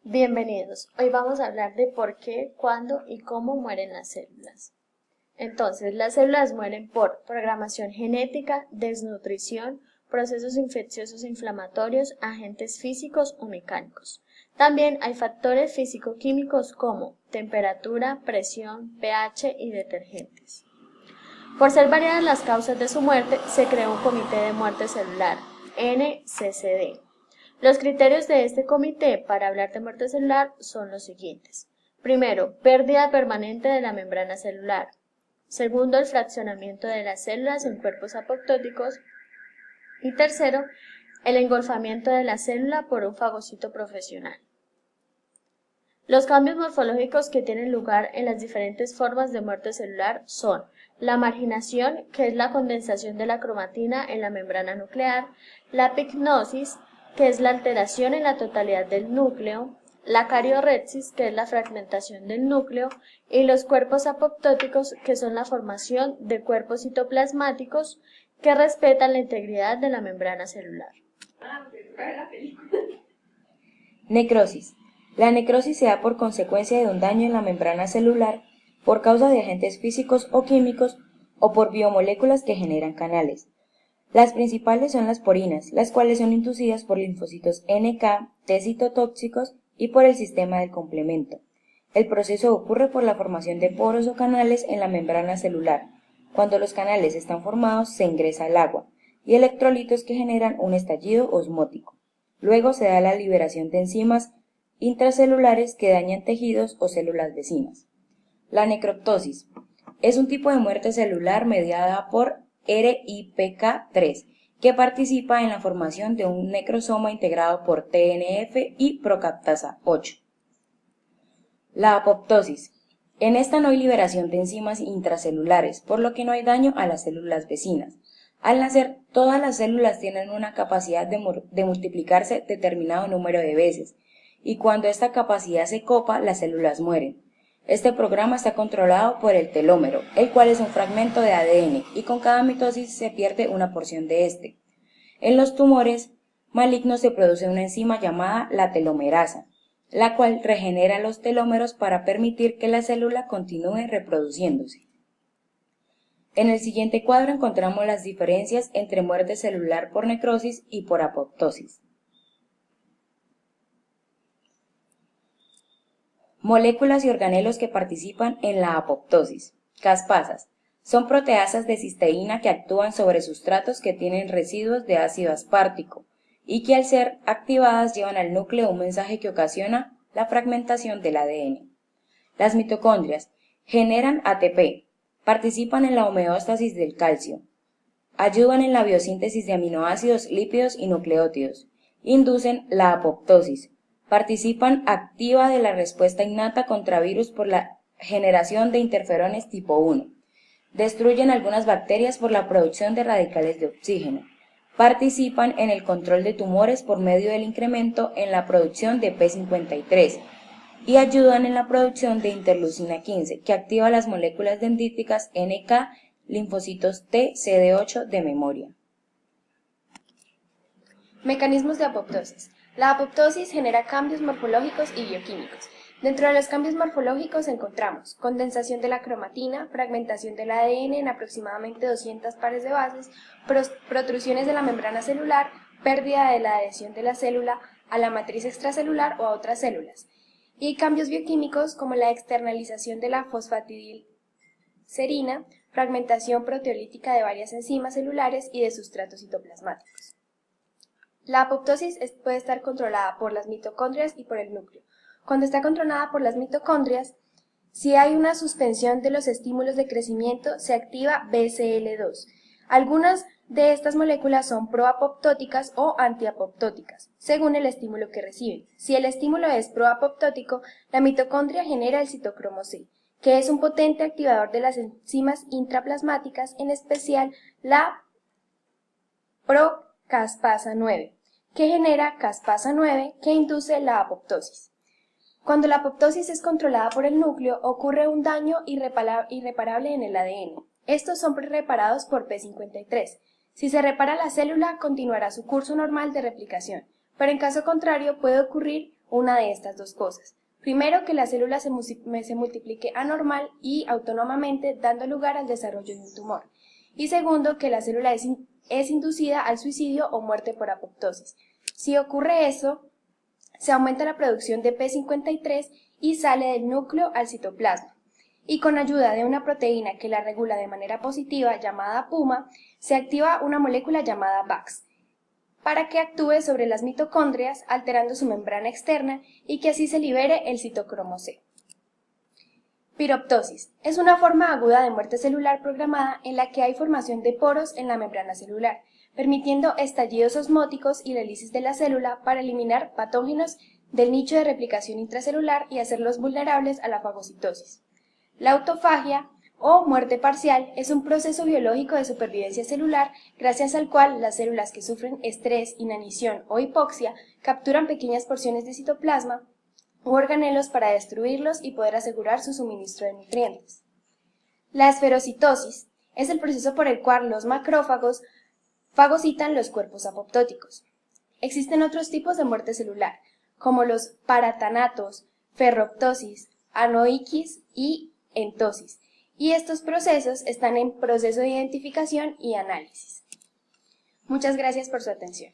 Bienvenidos. Hoy vamos a hablar de por qué, cuándo y cómo mueren las células. Entonces, las células mueren por programación genética, desnutrición, procesos infecciosos e inflamatorios, agentes físicos o mecánicos. También hay factores físico-químicos como temperatura, presión, pH y detergentes. Por ser variadas las causas de su muerte, se creó un comité de muerte celular, NCCD. Los criterios de este comité para hablar de muerte celular son los siguientes. Primero, pérdida permanente de la membrana celular. Segundo, el fraccionamiento de las células en cuerpos apoptóticos. Y tercero, el engolfamiento de la célula por un fagocito profesional. Los cambios morfológicos que tienen lugar en las diferentes formas de muerte celular son la marginación, que es la condensación de la cromatina en la membrana nuclear, la pignosis, que es la alteración en la totalidad del núcleo, la cariorrexis, que es la fragmentación del núcleo, y los cuerpos apoptóticos, que son la formación de cuerpos citoplasmáticos que respetan la integridad de la membrana celular. Necrosis. La necrosis se da por consecuencia de un daño en la membrana celular por causa de agentes físicos o químicos o por biomoléculas que generan canales. Las principales son las porinas, las cuales son inducidas por linfocitos NK, T citotóxicos y por el sistema del complemento. El proceso ocurre por la formación de poros o canales en la membrana celular. Cuando los canales están formados, se ingresa el agua y electrolitos que generan un estallido osmótico. Luego se da la liberación de enzimas intracelulares que dañan tejidos o células vecinas. La necroptosis es un tipo de muerte celular mediada por RIPK3, que participa en la formación de un necrosoma integrado por TNF y procaptasa 8. La apoptosis. En esta no hay liberación de enzimas intracelulares, por lo que no hay daño a las células vecinas. Al nacer, todas las células tienen una capacidad de multiplicarse determinado número de veces, y cuando esta capacidad se copa, las células mueren. Este programa está controlado por el telómero, el cual es un fragmento de ADN, y con cada mitosis se pierde una porción de este. En los tumores malignos se produce una enzima llamada la telomerasa, la cual regenera los telómeros para permitir que la célula continúe reproduciéndose. En el siguiente cuadro encontramos las diferencias entre muerte celular por necrosis y por apoptosis. Moléculas y organelos que participan en la apoptosis. Caspasas. Son proteasas de cisteína que actúan sobre sustratos que tienen residuos de ácido aspartico y que al ser activadas llevan al núcleo un mensaje que ocasiona la fragmentación del ADN. Las mitocondrias generan ATP, participan en la homeostasis del calcio, ayudan en la biosíntesis de aminoácidos, lípidos y nucleótidos, inducen la apoptosis, participan activa de la respuesta innata contra virus por la generación de interferones tipo 1, destruyen algunas bacterias por la producción de radicales de oxígeno, participan en el control de tumores por medio del incremento en la producción de P53 y ayudan en la producción de interleucina 15, que activa las moléculas dendríticas NK, linfocitos T, CD8 de memoria. Mecanismos de apoptosis. La apoptosis genera cambios morfológicos y bioquímicos. Dentro de los cambios morfológicos encontramos condensación de la cromatina, fragmentación del ADN en aproximadamente 200 pares de bases, protrusiones de la membrana celular, pérdida de la adhesión de la célula a la matriz extracelular o a otras células, y cambios bioquímicos como la externalización de la fosfatidilcerina, fragmentación proteolítica de varias enzimas celulares y de sustratos citoplasmáticos. La apoptosis puede estar controlada por las mitocondrias y por el núcleo. Cuando está controlada por las mitocondrias, si hay una suspensión de los estímulos de crecimiento, se activa BCL2. Algunas de estas moléculas son proapoptóticas o antiapoptóticas, según el estímulo que reciben. Si el estímulo es proapoptótico, la mitocondria genera el citocromo C, que es un potente activador de las enzimas intraplasmáticas, en especial la procaspasa 9, que genera caspasa 9, que induce la apoptosis. Cuando la apoptosis es controlada por el núcleo, ocurre un daño irreparable en el ADN. Estos son reparados por P53. Si se repara la célula, continuará su curso normal de replicación, pero en caso contrario puede ocurrir una de estas dos cosas. Primero, que la célula se multiplique anormal y autónomamente, dando lugar al desarrollo de un tumor. Y segundo, que la célula es inducida al suicidio o muerte por apoptosis. Si ocurre eso, se aumenta la producción de P53 y sale del núcleo al citoplasma. Y con ayuda de una proteína que la regula de manera positiva, llamada PUMA, se activa una molécula llamada VAX, para que actúe sobre las mitocondrias, alterando su membrana externa y que así se libere el citocromo C. Piroptosis es una forma aguda de muerte celular programada en la que hay formación de poros en la membrana celular, permitiendo estallidos osmóticos y la lisis de la célula para eliminar patógenos del nicho de replicación intracelular y hacerlos vulnerables a la fagocitosis. La autofagia o muerte parcial es un proceso biológico de supervivencia celular gracias al cual las células que sufren estrés, inanición o hipoxia capturan pequeñas porciones de citoplasma u organelos para destruirlos y poder asegurar su suministro de nutrientes. La esferocitosis es el proceso por el cual los macrófagos fagocitan los cuerpos apoptóticos. Existen otros tipos de muerte celular, como los paratanatos, ferroptosis, anoiquis y entosis, y estos procesos están en proceso de identificación y análisis. Muchas gracias por su atención.